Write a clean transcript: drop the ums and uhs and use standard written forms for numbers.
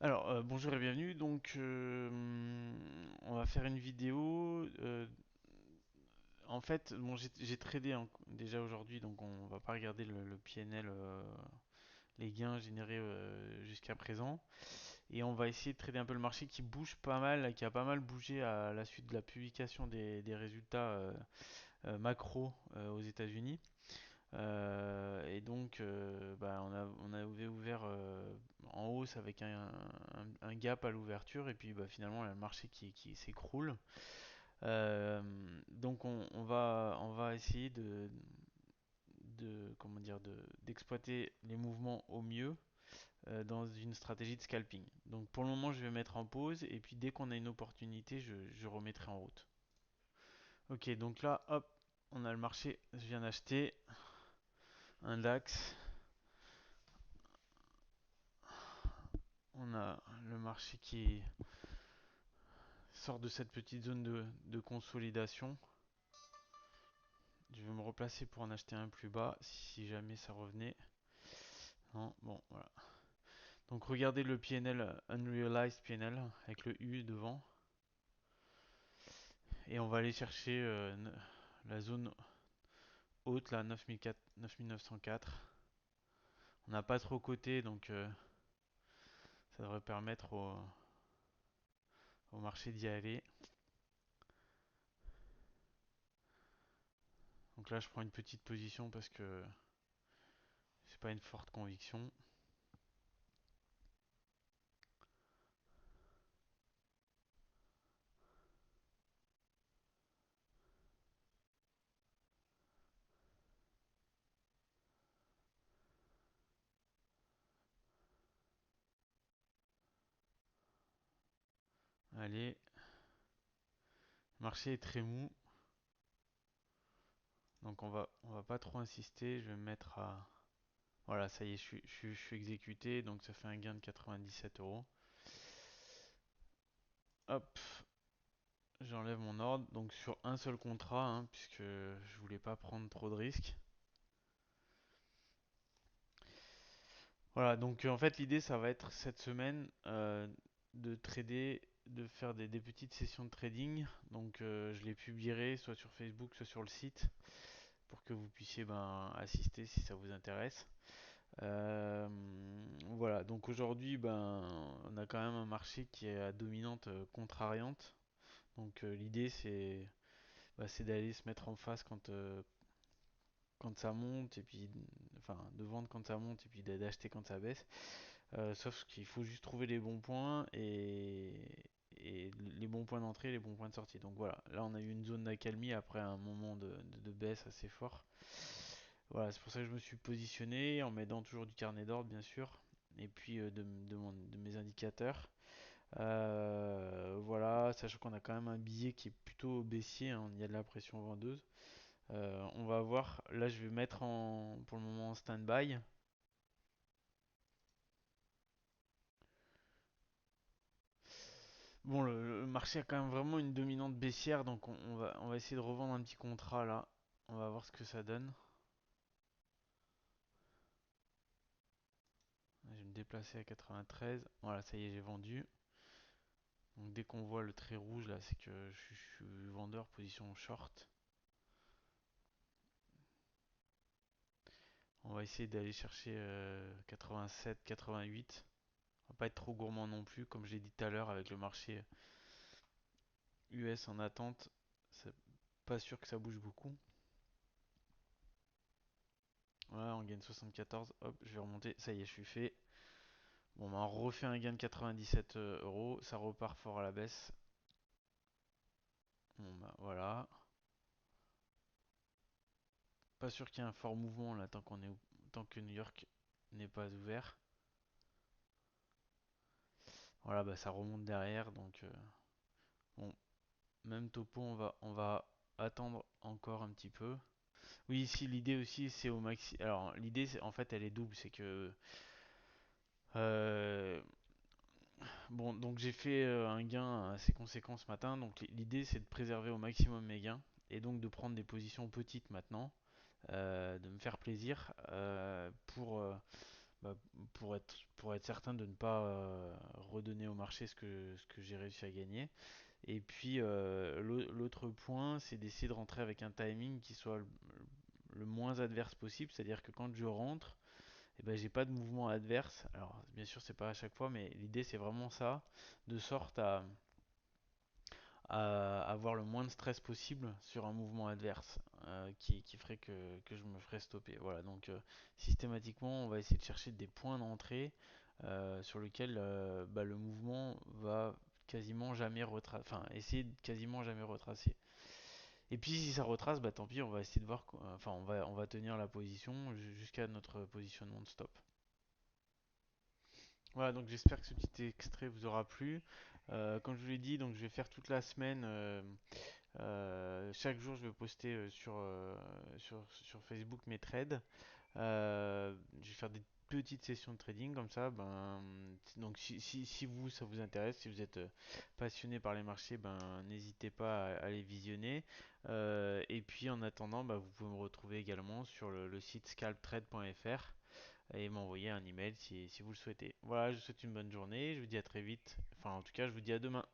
Bonjour et bienvenue. On va faire une vidéo. En fait, bon, j'ai tradé déjà aujourd'hui, donc on va pas regarder le PNL, les gains générés jusqu'à présent. Et on va essayer de trader un peu le marché qui bouge pas mal, qui a pas mal bougé à la suite de la publication des résultats macro aux États-Unis. On avait ouvert en hausse avec un gap à l'ouverture et puis finalement, il y a le marché qui s'écroule. On va essayer comment dire, d'exploiter les mouvements au mieux dans une stratégie de scalping. Donc pour le moment, je vais mettre en pause et puis dès qu'on a une opportunité, je remettrai en route. Ok, donc là, hop, on a le marché. Je viens d'acheter un DAX. On a le marché qui sort de cette petite zone de consolidation. Je vais me replacer pour en acheter un plus bas si jamais ça revenait. Non, bon, voilà. Donc regardez le PNL, Unrealized PNL, avec le U devant. Et on va aller chercher la zone haute, là, 9904. On n'a pas trop coté, donc ça devrait permettre au marché d'y aller. Donc là, je prends une petite position parce que c'est pas une forte conviction. Allez, le marché est très mou. Donc on va pas trop insister. Je vais me mettre à. Voilà, ça y est, je suis exécuté. Donc ça fait un gain de 97 euros. Hop, j'enlève mon ordre. Donc sur un seul contrat, hein, puisque je voulais pas prendre trop de risques. Voilà, donc en fait l'idée ça va être cette semaine de trader, de faire des petites sessions de trading. Donc je les publierai soit sur Facebook, soit sur le site pour que vous puissiez assister si ça vous intéresse. Euh, voilà, donc aujourd'hui, on a quand même un marché qui est à dominante contrariante. Donc l'idée, c'est d'aller se mettre en face quand ça monte, et puis, enfin, de vendre quand ça monte, et puis d'acheter quand ça baisse. Sauf qu'il faut juste trouver les bons points et les bons points d'entrée, les bons points de sortie. Donc voilà, là on a eu une zone d'accalmie après un moment de baisse assez fort. Voilà, c'est pour ça que je me suis positionné en m'aidant toujours du carnet d'ordre, bien sûr, et puis de mes indicateurs. Voilà, sachant qu'on a quand même un billet qui est plutôt baissier, hein, il y a de la pression vendeuse. On va voir, là je vais mettre pour le moment en stand-by. Bon, le marché a quand même vraiment une dominante baissière, donc on va essayer de revendre un petit contrat là. On va voir ce que ça donne. Je vais me déplacer à 93. Voilà, ça y est, j'ai vendu. Donc dès qu'on voit le trait rouge là, c'est que je suis vendeur position short. On va essayer d'aller chercher 87, 88. On va pas être trop gourmand non plus, comme j'ai dit tout à l'heure avec le marché US en attente. C'est pas sûr que ça bouge beaucoup. Voilà, on gagne 74. Hop, je vais remonter. Ça y est, je suis fait. Bon, on refait un gain de 97 euros. Ça repart fort à la baisse. Bon, voilà. Pas sûr qu'il y ait un fort mouvement là tant que New York n'est pas ouvert. Voilà, ça remonte derrière. Donc, bon, même topo, on va attendre encore un petit peu. Oui, ici, l'idée aussi, c'est au maxi. Alors, l'idée, en fait, elle est double. C'est que. euh, Bon, donc j'ai fait un gain assez conséquent ce matin. Donc, l'idée, c'est de préserver au maximum mes gains. Et donc, de prendre des positions petites maintenant. De me faire plaisir bah, pour être certain de ne pas redonner au marché ce que j'ai réussi à gagner. Et puis l'autre point, c'est d'essayer de rentrer avec un timing qui soit le moins adverse possible, c'est-à-dire que quand je rentre, eh ben, j'ai pas de mouvement adverse. Alors bien sûr c'est pas à chaque fois, mais l'idée c'est vraiment ça, de sorte à avoir le moins de stress possible sur un mouvement adverse qui ferait que je me ferais stopper. Voilà, donc systématiquement on va essayer de chercher des points d'entrée sur lesquels bah, le mouvement va quasiment jamais retracer, enfin essayer de quasiment jamais retracer. Et puis si ça retrace, bah tant pis, on va essayer de voir, enfin on va tenir la position jusqu'à notre positionnement de stop. Voilà, donc j'espère que ce petit extrait vous aura plu. Comme je vous l'ai dit, donc je vais faire toute la semaine. Chaque jour, je vais poster sur Facebook mes trades. Je vais faire des petites sessions de trading comme ça. Ben, donc si vous, ça vous intéresse, si vous êtes passionné par les marchés, ben, n'hésitez pas à les visionner. Et puis en attendant, ben, vous pouvez me retrouver également sur le site scalptrade.fr et m'envoyer un email si vous le souhaitez. Voilà, je vous souhaite une bonne journée. Je vous dis à très vite. Enfin, en tout cas, je vous dis à demain.